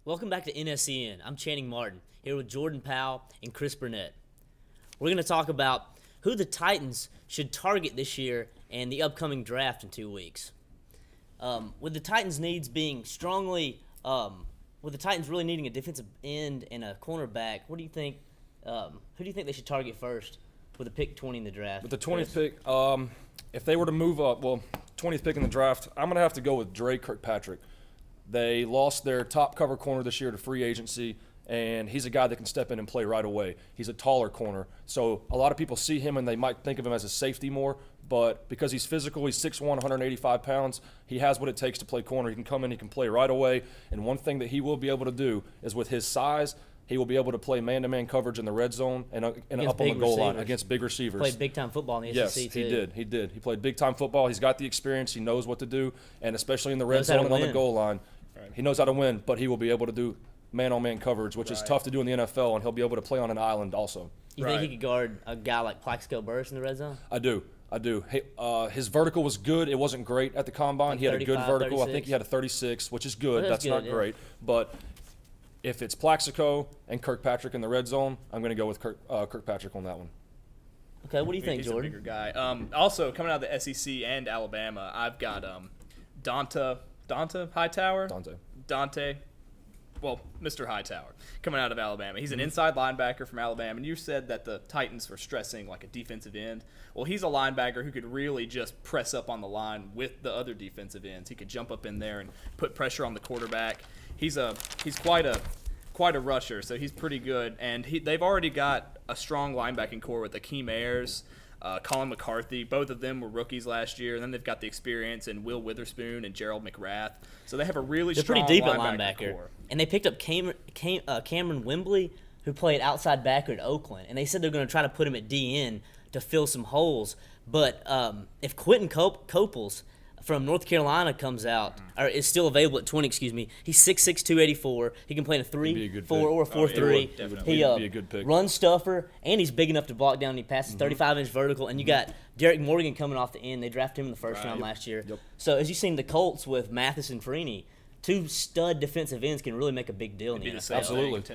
Welcome back to NSEN. I'm Channing Martin, here with Jordan Powell and Chris Burnett. We're going to talk about who the Titans should target this year and the upcoming draft in 2 weeks. With the Titans' needs being with the Titans really needing a defensive end and a cornerback, what do you think? Who do you think they should target first with the pick 20 in the draft? With the 20th pick, if they were to move up, 20th pick in the draft, I'm going to have to go with Dre Kirkpatrick. They lost their top cover corner this year to free agency, and he's a guy that can step in and play right away. He's a taller corner, so a lot of people see him and they might think of him as a safety more, but because he's physical, he's 6'1", 185 pounds, he has what it takes to play corner. He can come in, he can play right away, and one thing that he will be able to do is with his size, he will be able to play man-to-man coverage in the red zone and up on the goal line against big receivers. Played big-time football in the SEC, too. Yes, he did. He played big-time football. He's got the experience. He knows what to do, and especially in the red zone and on the goal line, he knows how to win, but he will be able to do man-on-man coverage, which is tough to do in the NFL, and he'll be able to play on an island also. You think he could guard a guy like Plaxico Burress in the red zone? I do. Hey, his vertical was good. It wasn't great at the combine. Like he had a good vertical. 36. I think he had a 36, which is good. That's good, not great. But if it's Plaxico and Kirkpatrick in the red zone, I'm going to go with Kirkpatrick on that one. Okay, what do you think, Jordan? He's a bigger guy. Also, coming out of the SEC and Alabama, I've got Dante Hightower? Dante. Well, Mr. Hightower, coming out of Alabama. He's an inside linebacker from Alabama, and you said that the Titans were stressing like a defensive end. Well, he's a linebacker who could really just press up on the line with the other defensive ends. He could jump up in there and put pressure on the quarterback. He's quite a rusher, so he's pretty good. And they've already got a strong linebacking core with Akeem Ayers, Colin McCarthy. Both of them were rookies last year, and then they've got the experience in Will Witherspoon and Gerald McRath. So they have a really strong pretty deep at linebacker core. And they picked up Cameron Wembley, who played outside backer at Oakland, and they said they're going to try to put him at DN to fill some holes. But if Quentin Coples from North Carolina comes out, or is still available at 20, he's 6'6", 284. He can play in a 3-4 or a 4-3. He be a good pick. Runs stuffer, and he's big enough to block down. He passes 35-inch vertical, and you got Derek Morgan coming off the end. They drafted him in the first round last year. So as you've seen the Colts with Mathis and Freeney, two stud defensive ends can really make a big deal in the NFL.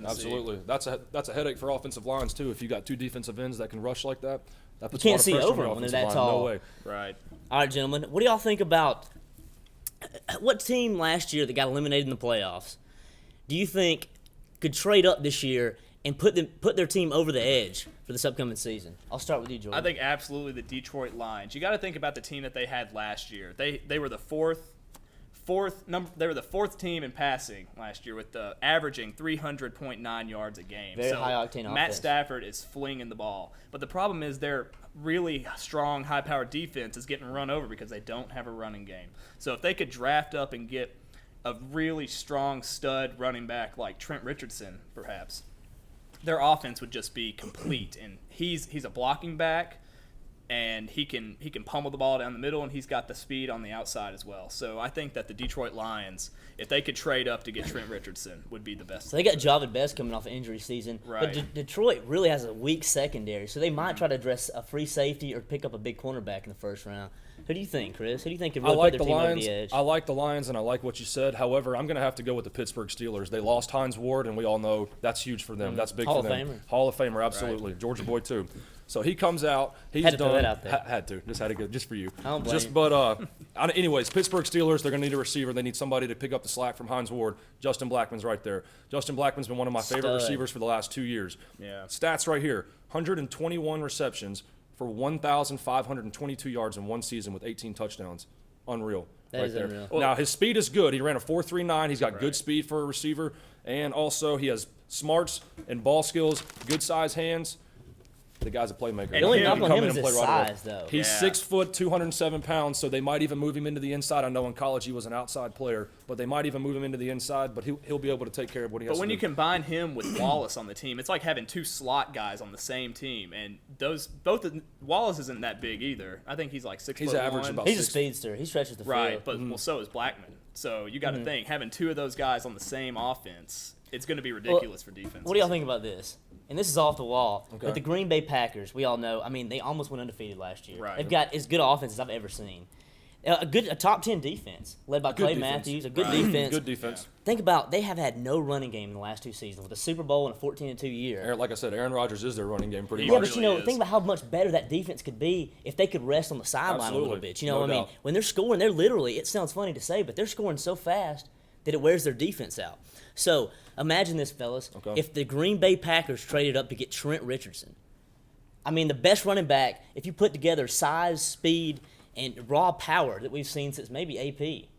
Absolutely. That's a headache for offensive lines too. If you got two defensive ends that can rush like that, you can't see over them when they're that tall. No way. Right. All right, gentlemen. What do y'all think about what team last year that got eliminated in the playoffs do you think could trade up this year and put their team over the edge for this upcoming season? I'll start with you, Jordan. I think absolutely the Detroit Lions. You got to think about the team that they had last year. They were the fourth team in passing last year with averaging 300.9 yards a game. Very high octane offense. Matt Stafford is flinging the ball. But the problem is their really strong, high-powered defense is getting run over because they don't have a running game. So if they could draft up and get a really strong stud running back like Trent Richardson, perhaps, their offense would just be complete. And he's a blocking back, and he can pummel the ball down the middle, and he's got the speed on the outside as well. So I think that the Detroit Lions, if they could trade up to get Trent Richardson, would be the best. So they got Javid Best coming off an injury season. Right. But Detroit really has a weak secondary, so they might try to address a free safety or pick up a big cornerback in the first round. Who do you think, Chris? Who do you think could really put their team over the edge? I like the Lions, and I like what you said. However, I'm going to have to go with the Pittsburgh Steelers. They lost Hines Ward, and we all know that's huge for them. That's big for them. Hall of Famer, absolutely. Right. Georgia boy, too. So he comes out. He's had to done. Throw that out there. Had to. Just had to go. Just for you. I don't blame you. Anyways, Pittsburgh Steelers. They're going to need a receiver. They need somebody to pick up the slack from Hines Ward. Justin Blackmon's right there. Justin Blackmon's been one of my favorite receivers for the last 2 years. Yeah. Stats right here: 121 receptions for 1,522 yards in one season with 18 touchdowns. Unreal. That is unreal. Now, his speed is good. He ran a 4.39. He's got good speed for a receiver. And also, he has smarts and ball skills, good size hands. The guy's a playmaker. The only knock on him is his size, though. He's 6 foot, 207 pounds, so they might even move him into the inside. I know in college he was an outside player, but they might even move him into the inside, but he'll be able to take care of what he has to do. But when you combine him with Wallace on the team, it's like having two slot guys on the same team. And Wallace isn't that big either. I think he's like 6'1". He's average about He's a speedster. He stretches the field. Right, but well, so is Blackmon. So you got to think, having two of those guys on the same offense, it's going to be ridiculous for defense. What do y'all think about this? And this is off the wall. Okay. But the Green Bay Packers, we all know, they almost went undefeated last year. Right. They've got as good offense as I've ever seen. A top 10 defense led by Clay Matthews, a good defense. Good defense. Think about they have had no running game in the last 2 seasons with a Super Bowl and a 14-2 year. Like I said, Aaron Rodgers is their running game pretty Yeah, much. but think about how much better that defense could be if they could rest on the sideline a little bit. No I mean, doubt. when they're scoring, they're literally, it sounds funny to say, but they're scoring so fast that it wears their defense out. So imagine this, fellas. Okay. If the Green Bay Packers traded up to get Trent Richardson, I mean, the best running back, if you put together size, speed, and raw power that we've seen since maybe AP.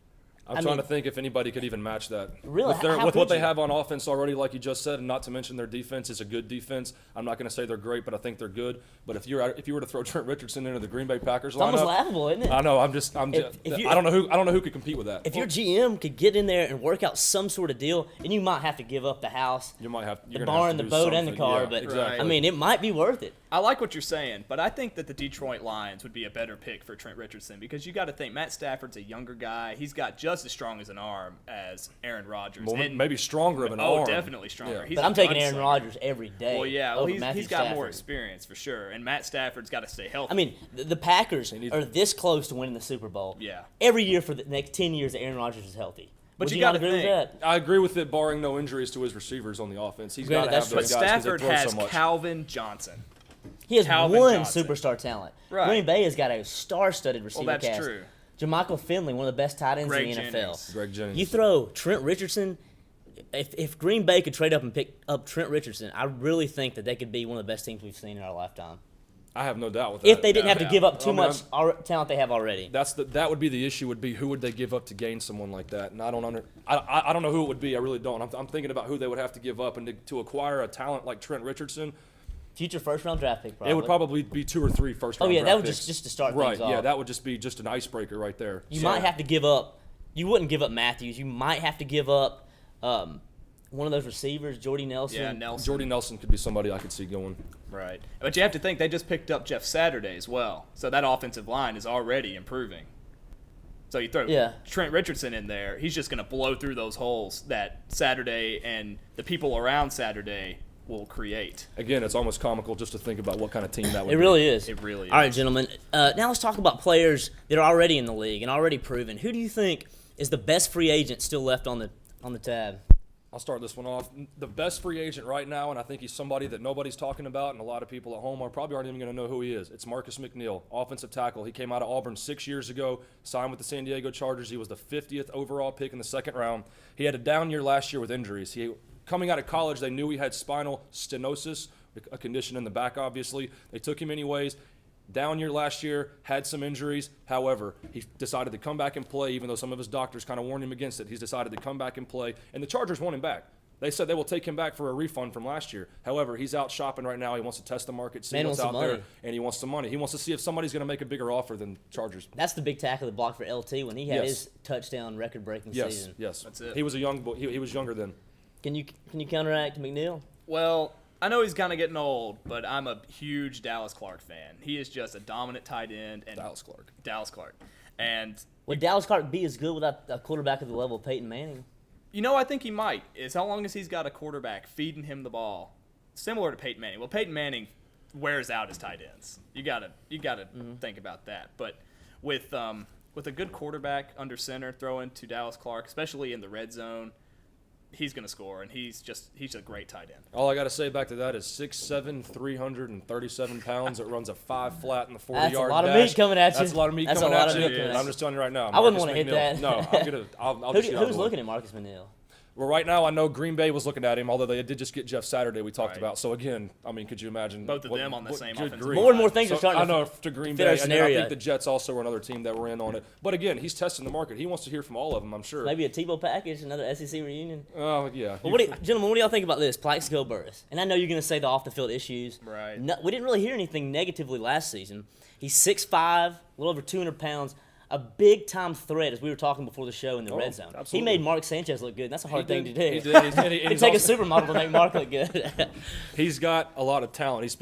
I'm trying to think if anybody could even match that. Really? How With what could they you? have on offense already, like you just said, and not to mention their defense is a good defense. I'm not going to say they're great, but I think they're good. But if you were to throw Trent Richardson into the Green Bay Packers It's almost lineup, laughable, isn't it? I know. I don't know who could compete with that. If your GM could get in there and work out some sort of deal, and you might have to give up the house, you might have the barn, the boat, and the car, Yeah, but exactly. I mean, it might be worth it. I like what you're saying, but I think that the Detroit Lions would be a better pick for Trent Richardson because you got to think Matt Stafford's a younger guy. He's got just as strong as an arm as Aaron Rodgers. Well, and maybe stronger of an arm. Oh, definitely stronger. Yeah. He's But a I'm taking Aaron gunslinger. Rodgers every day. Well, yeah, over he's Matthew got more Stafford. experience for sure, and Matt Stafford's got to stay healthy. I mean, the Packers are this close to winning the Super Bowl. Yeah. Every year for the next 10 years that Aaron Rodgers is healthy. But Would you you not gotta agree with think- that? I agree with it, barring no injuries to his receivers on the offense. He's got Granted, to have that's those but guys because Stafford they throw has so much. Calvin Johnson. He has Calvin one Johnson. superstar talent. Right. Green Bay has got a star-studded receiver Well, that's cast. true. Jermichael Finley, one of the best tight ends Greg in the NFL. Jennings. Greg Jennings. You throw Trent Richardson. If Green Bay could trade up and pick up Trent Richardson, I really think that they could be one of the best teams we've seen in our lifetime. I have no doubt with that. If they didn't have to yeah. give up too I mean, much talent they have already. That would be the issue. Would be who would they give up to gain someone like that? And I don't know who it would be. I really don't. I'm thinking about who they would have to give up and to acquire a talent like Trent Richardson. Future first-round draft pick, probably. It would probably be 2 or 3 first round. Oh, yeah, draft that would picks. just to start right. things off. Yeah, that would just be just an icebreaker right there. You might have to give up. You wouldn't give up Matthews. You might have to give up one of those receivers, Jordy Nelson. Yeah, Nelson. Jordy Nelson could be somebody I could see going. Right. But you have to think they just picked up Jeff Saturday as well. So that offensive line is already improving. So you throw Trent Richardson in there, he's just going to blow through those holes that Saturday and the people around Saturday will create. Again, it's almost comical just to think about what kind of team that would be. It really is. It really is. All right, gentlemen. Now let's talk about players that are already in the league and already proven. Who do you think is the best free agent still left on the tab? I'll start this one off. The best free agent right now, and I think he's somebody that nobody's talking about, and a lot of people at home probably aren't even going to know who he is. It's Marcus McNeil, offensive tackle. He came out of Auburn 6 years ago, signed with the San Diego Chargers. He was the 50th overall pick in the second round. He had a down year last year with injuries. Coming out of college, they knew he had spinal stenosis, a condition in the back, obviously. They took him anyways. Down year last year, had some injuries. However, he decided to come back and play, even though some of his doctors kind of warned him against it. He's decided to come back and play, and the Chargers want him back. They said they will take him back for a refund from last year. However, he's out shopping right now. He wants to test the market, see what's out there, and he wants some money. He wants to see if somebody's going to make a bigger offer than Chargers. That's the big tackle that blocked for LT when he had his touchdown record-breaking season. Yes, That's it. He was a young boy. He was younger then. Can you counteract McNeil? Well, I know he's kind of getting old, but I'm a huge Dallas Clark fan. He is just a dominant tight end. And Dallas Clark. And, Would Dallas Clark be as good without a quarterback of the level of Peyton Manning? you know, I think he might. As long as he's got a quarterback feeding him the ball, similar to Peyton Manning. Well, Peyton Manning wears out his tight ends. You gotta think about that. But with a good quarterback under center throwing to Dallas Clark, especially in the red zone, he's going to score, and he's a great tight end. All I got to say back to that is 6'7", 337 pounds. It runs a 5 flat in the 40-yard dash. That's a lot of meat coming at you. That's a lot of meat That's coming a lot at of you. meat coming at I'm you. just telling you right now. I wouldn't Marcus want to hit McNeil. that. No, I'm gonna. I'll just get out of Who's the way. looking at Marcus McNeil? Well, right now I know Green Bay was looking at him, although they did just get Jeff Saturday we talked about. So again, I mean, could you imagine Both of them on the same good offensive grief. More and more things So, are starting I to know to Green fit our Bay, and then I scenario. think the Jets also were another team that were in on it. But again, he's testing the market. He wants to hear from all of them, I'm sure. Maybe a Tebow package, another SEC reunion. Oh yeah. Well, gentlemen, what do y'all think about this? Plaxico Burress. And I know you're going to say the off-the-field issues. Right. No, we didn't really hear anything negatively last season. He's 6'5", a little over 200 pounds, a big-time threat, as we were talking before the show in the red zone. Absolutely. He made Mark Sanchez look good, and that's a hard thing to do. He did. It'd take a supermodel to make Mark look good. He's got a lot of talent. His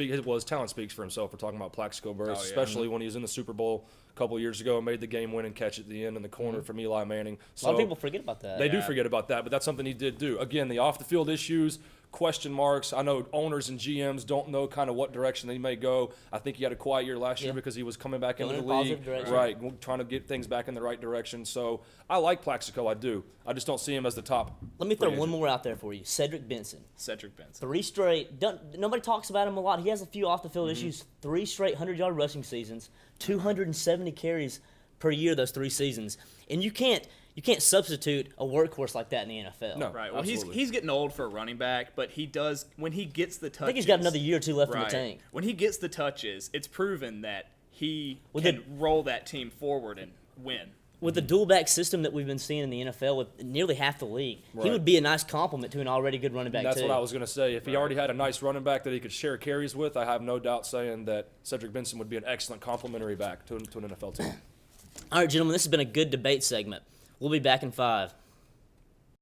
talent speaks for himself. We're talking about Plaxico Burress, especially when he was in the Super Bowl a couple years ago and made the game-winning catch at the end in the corner from Eli Manning. A lot of people forget about that. They do forget about that, but that's something he did do. Again, the off-the-field issues, question marks. I know owners and GMs don't know kind of what direction they may go. I think he had a quiet year last year because he was coming back into the league. Right, trying to get things back in the right direction. So I like Plaxico, I do. I just don't see him as the top. Let me throw one more out there for you. Cedric Benson. 3 straight. Nobody talks about him a lot. He has a few off-the-field issues. 3 straight 100-yard rushing seasons, 270 carries per year those 3 seasons. And you can't substitute a workhorse like that in the NFL. No, right. Well, absolutely. he's getting old for a running back, but he does when he gets the touches. I think he's got another year or 2 left in the tank. When he gets the touches, it's proven that he can roll that team forward and win. With the dual back system that we've been seeing in the NFL with nearly half the league, he would be a nice complement to an already good running back, That's what I was going to say. If he already had a nice running back that he could share carries with, I have no doubt saying that Cedric Benson would be an excellent complementary back to an NFL team. All right, gentlemen, this has been a good debate segment. We'll be back in 5.